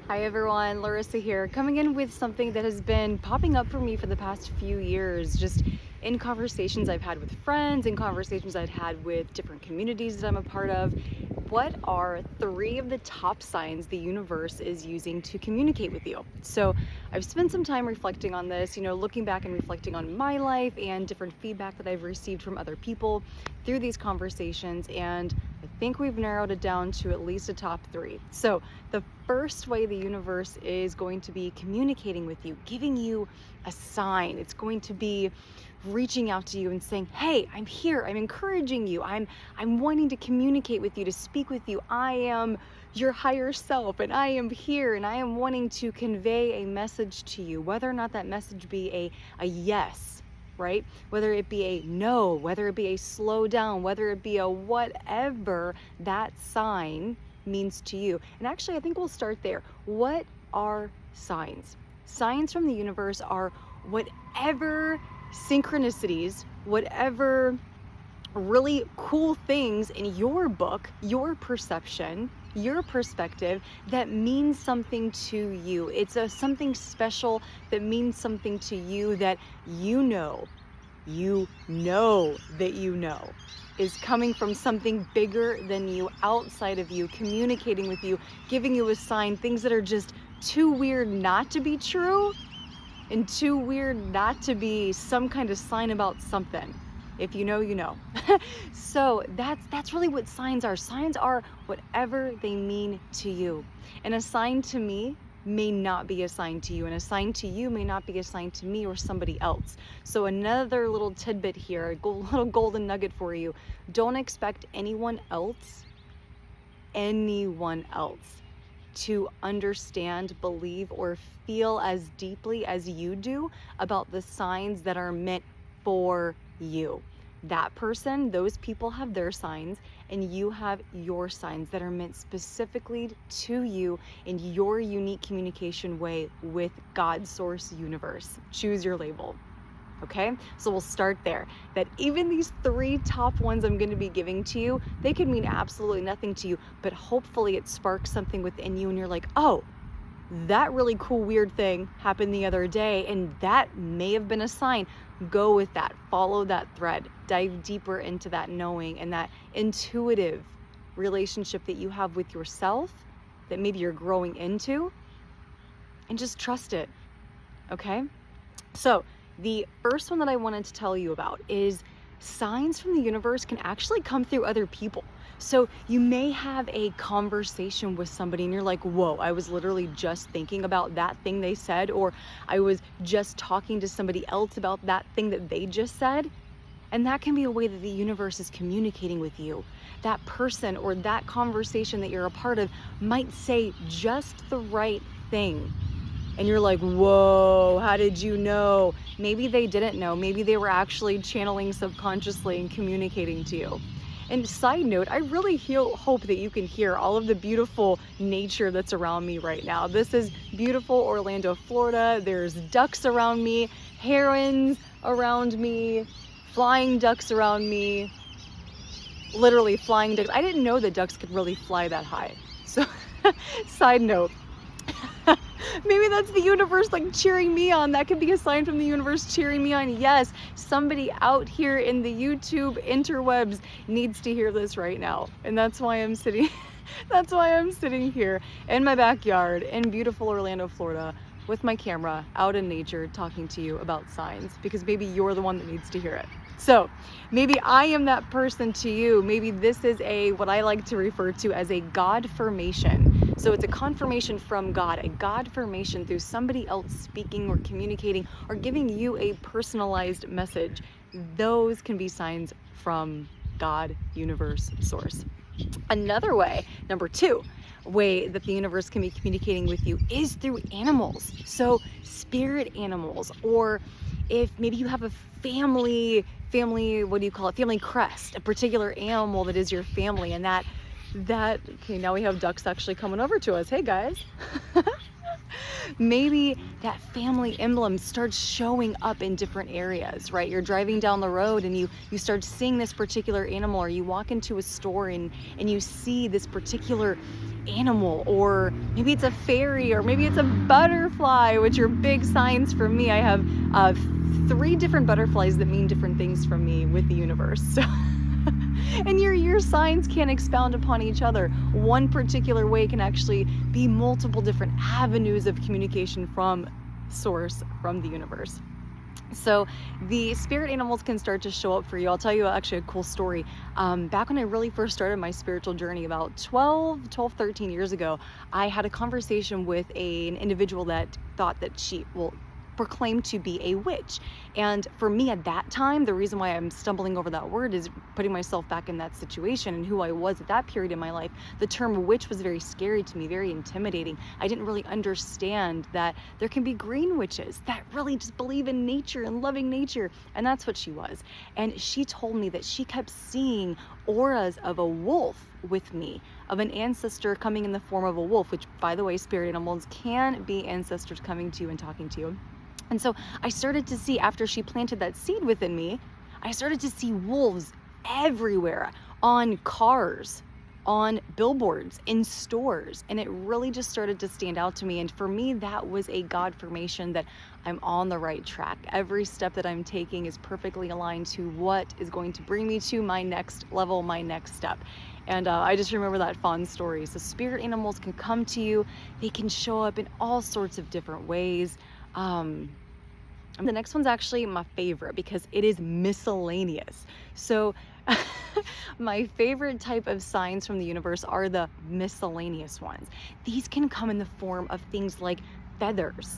Hi everyone, Larissa here, coming in with something that has been popping up for me for the past few years, just in conversations I've had with friends, in conversations I've had with different communities that I'm a part of. What are 3 of the top signs the universe is using to communicate with you? So I've spent some time reflecting on this, looking back and reflecting on my life and different feedback that I've received from other people through these conversations, and I think we've narrowed it down to at least a top 3. So the first way the universe is going to be communicating with you, giving you a sign, it's going to be reaching out to you and saying, hey, I'm here, I'm encouraging you, I'm wanting to communicate with you, to speak with you. I am your higher self and I am here and I am wanting to convey a message to you, whether or not that message be a yes, right? Whether it be a no, whether it be a slow down, whether it be a whatever that sign means to you. And actually, I think we'll start there. What are signs? Signs from the universe are whatever synchronicities, whatever really cool things in your book, your perception, your perspective that means something to you. It's something special that means something to you that you know that you know is coming from something bigger than you, outside of you, communicating with you, giving you a sign, things that are just too weird not to be true and too weird not to be some kind of sign about something. If you know, you know. So that's really what signs are. Signs are whatever they mean to you. And a sign to me may not be a sign to you, and a sign to you may not be a sign to me or somebody else. So another little tidbit here, a little golden nugget for you. Don't expect anyone else to understand, believe, or feel as deeply as you do about the signs that are meant for you. That person, those people have their signs, and you have your signs that are meant specifically to you in your unique communication way with God, source, universe. Choose your label. Okay, so we'll start there. That even these 3 top ones I'm going to be giving to you, they could mean absolutely nothing to you, but hopefully it sparks something within you and you're like, oh, that really cool weird thing happened the other day and that may have been a sign. Go with that, follow that thread, dive deeper into that knowing and that intuitive relationship that you have with yourself that maybe you're growing into, and just trust it. Okay, so the first one that I wanted to tell you about is signs from the universe can actually come through other people. So you may have a conversation with somebody and you're like, whoa, I was literally just thinking about that thing they said, or I was just talking to somebody else about that thing that they just said. And that can be a way that the universe is communicating with you. That person or that conversation that you're a part of might say just the right thing. And you're like, whoa, how did you know? Maybe they didn't know. Maybe they were actually channeling subconsciously and communicating to you. And side note, I really hope that you can hear all of the beautiful nature that's around me right now. This is beautiful Orlando, Florida. There's ducks around me, herons around me, flying ducks around me, literally flying ducks. I didn't know that ducks could really fly that high. So side note. Maybe that's the universe like cheering me on. That could be a sign from the universe cheering me on. Yes, somebody out here in the YouTube interwebs needs to hear this right now. And that's why I'm sitting here in my backyard in beautiful Orlando, Florida, with my camera out in nature talking to you about signs, because maybe you're the one that needs to hear it. So maybe I am that person to you. Maybe this is what I like to refer to as a God-formation. So it's a confirmation from God, a God-formation through somebody else speaking or communicating or giving you a personalized message. Those can be signs from God, universe, source. Another way, number 2, way that the universe can be communicating with you is through animals. So spirit animals, or if maybe you have a family, what do you call it? Family crest, a particular animal that is your family, and that, okay, now we have ducks actually coming over to us. Hey guys. Maybe that family emblem starts showing up in different areas, right? You're driving down the road and you start seeing this particular animal, or you walk into a store and you see this particular animal, or maybe it's a fairy, or maybe it's a butterfly, which are big signs for me. I have 3 different butterflies that mean different things from me with the universe. So and your signs can expound upon each other. One particular way can actually be multiple different avenues of communication from source, from the universe. So the spirit animals can start to show up for you. I'll tell you actually a cool story. Back when I really first started my spiritual journey about 13 years ago, I had a conversation with an individual that thought that she proclaimed to be a witch. And for me at that time, the reason why I'm stumbling over that word is putting myself back in that situation and who I was at that period in my life. The term witch was very scary to me, very intimidating. I didn't really understand that there can be green witches that really just believe in nature and loving nature. And that's what she was. And she told me that she kept seeing auras of a wolf with me, of an ancestor coming in the form of a wolf, which, by the way, spirit animals can be ancestors coming to you and talking to you. And so I started to see, after she planted that seed within me, I started to see wolves everywhere, on cars, on billboards, in stores. And it really just started to stand out to me. And for me, that was a God-formation that I'm on the right track. Every step that I'm taking is perfectly aligned to what is going to bring me to my next level, my next step. And I just remember that fond story. So spirit animals can come to you. They can show up in all sorts of different ways. The next one's actually my favorite because it is miscellaneous. So my favorite type of signs from the universe are the miscellaneous ones. These can come in the form of things like feathers.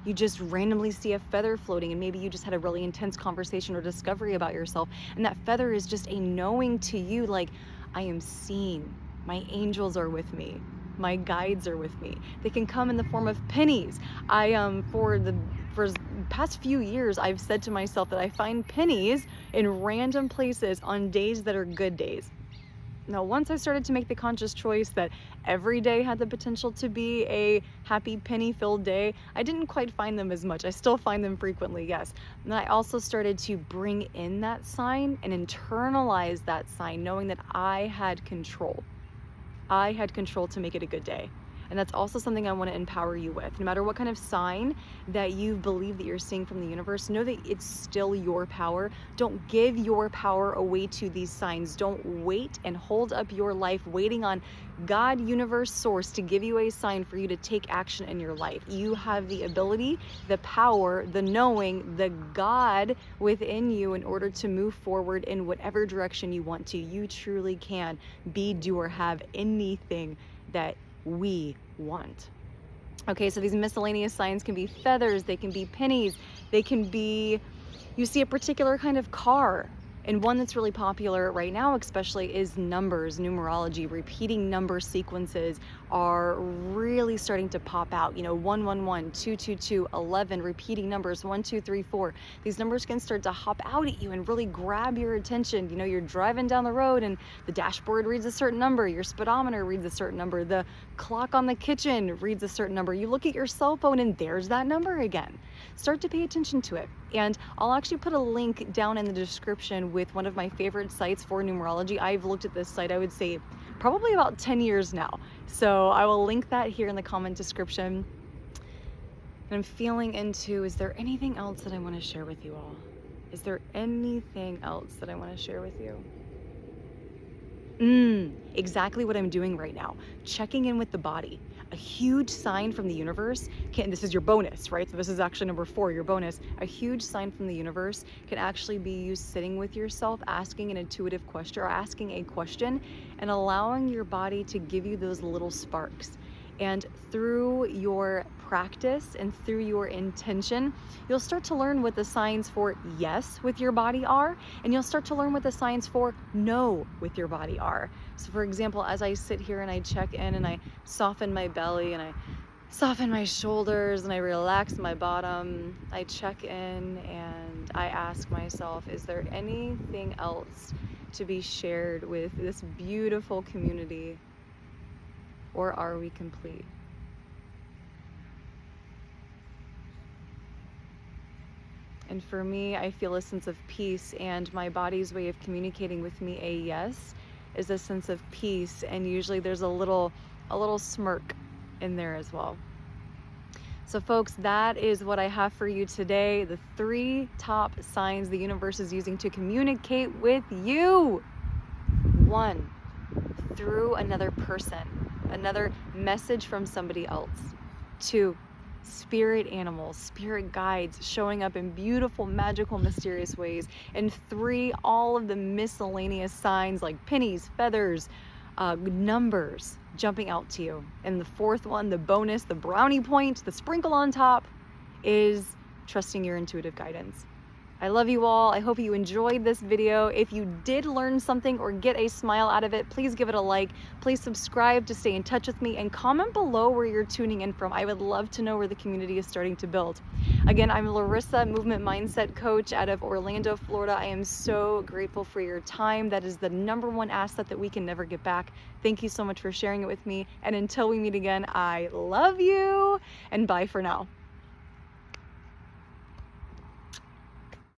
You just randomly see a feather floating, and maybe you just had a really intense conversation or discovery about yourself, and that feather is just a knowing to you, like, I am seen, my angels are with me, my guides are with me. They can come in the form of pennies. For the past few years, I've said to myself that I find pennies in random places on days that are good days. Now, once I started to make the conscious choice that every day had the potential to be a happy penny-filled day, I didn't quite find them as much. I still find them frequently, yes. And I also started to bring in that sign and internalize that sign, knowing that I had control. I had control to make it a good day. And that's also something I want to empower you with. No matter what kind of sign that you believe that you're seeing from the universe, know that it's still your power. Don't give your power away to these signs. Don't wait and hold up your life waiting on God, universe, source to give you a sign for you to take action in your life. You have the ability, the power, the knowing, the God within you in order to move forward in whatever direction you want to. You truly can be, do, or have anything that we want. Okay, so these miscellaneous signs can be feathers, they can be pennies, they can be, you see a particular kind of car. And one that's really popular right now especially is numbers, numerology. Repeating number sequences are really starting to pop out. 111, 222, 11, repeating numbers, 1, 2, 3, 4. These numbers can start to hop out at you and really grab your attention. You're driving down the road and the dashboard reads a certain number, your speedometer reads a certain number, the clock on the kitchen reads a certain number. You look at your cell phone and there's that number again. Start to pay attention to it. And I'll actually put a link down in the description with one of my favorite sites for numerology. I've looked at this site, I would say, probably about 10 years now. So I will link that here in the comment description. And I'm feeling into, is there anything else that I want to share with you all? Is there anything else that I want to share with you? Exactly what I'm doing right now. Checking in with the body. A huge sign from the universe this is your bonus, right? So this is actually number 4, your bonus. A huge sign from the universe can actually be you sitting with yourself, asking an intuitive question or asking a question and allowing your body to give you those little sparks. And through your practice and through your intention, you'll start to learn what the signs for yes with your body are, and you'll start to learn what the signs for no with your body are. So for example, as I sit here and I check in and I soften my belly and I soften my shoulders and I relax my bottom, I check in and I ask myself, is there anything else to be shared with this beautiful community? Or are we complete? And for me, I feel a sense of peace, and my body's way of communicating with me, a yes, is a sense of peace. And usually there's a little smirk in there as well. So folks, that is what I have for you today. The 3 top signs the universe is using to communicate with you. 1, through another person, another message from somebody else. 2, spirit animals, spirit guides showing up in beautiful, magical, mysterious ways. And 3, all of the miscellaneous signs like pennies, feathers, numbers jumping out to you. And the 4th one, the bonus, the brownie point, the sprinkle on top, is trusting your intuitive guidance. I love you all. I hope you enjoyed this video. If you did learn something or get a smile out of it, please give it a like. Please subscribe to stay in touch with me, and comment below where you're tuning in from. I would love to know where the community is starting to build. Again, I'm Larissa, movement mindset coach out of Orlando, Florida. I am so grateful for your time. That is the #1 asset that we can never get back. Thank you so much for sharing it with me. And until we meet again, I love you, and bye for now.